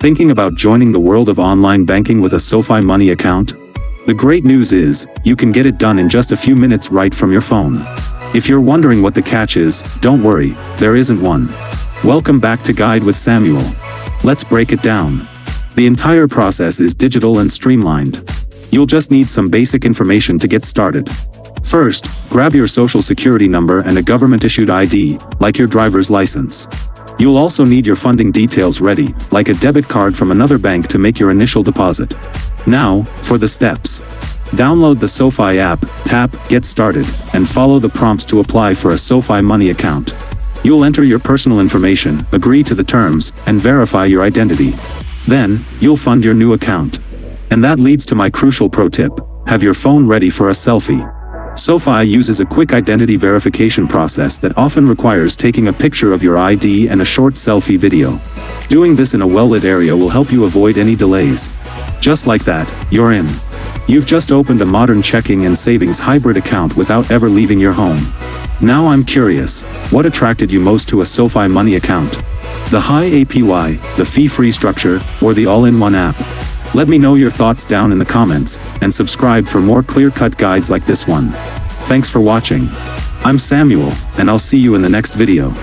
Thinking about joining the world of online banking with a SoFi Money account? The great news is, you can get it done in just a few minutes right from your phone. If you're wondering what the catch is, don't worry, there isn't one. Welcome back to Guide with Samuel. Let's break it down. The entire process is digital and streamlined. You'll just need some basic information to get started. First, grab your social security number and a government-issued ID, like your driver's license. You'll also need your funding details ready, like a debit card from another bank to make your initial deposit. Now, for the steps. Download the SoFi app, tap Get Started, and follow the prompts to apply for a SoFi Money account. You'll enter your personal information, agree to the terms, and verify your identity. Then, you'll fund your new account. And that leads to my crucial pro tip: have your phone ready for a selfie. SoFi uses a quick identity verification process that often requires taking a picture of your ID and a short selfie video. Doing this in a well-lit area will help you avoid any delays. Just like that, you're in. You've just opened a modern checking and savings hybrid account without ever leaving your home. Now I'm curious, what attracted you most to a SoFi Money account? The high APY, the fee-free structure, or the all-in-one app? Let me know your thoughts down in the comments, and subscribe for more clear-cut guides like this one. Thanks for watching. I'm Samuel, and I'll see you in the next video.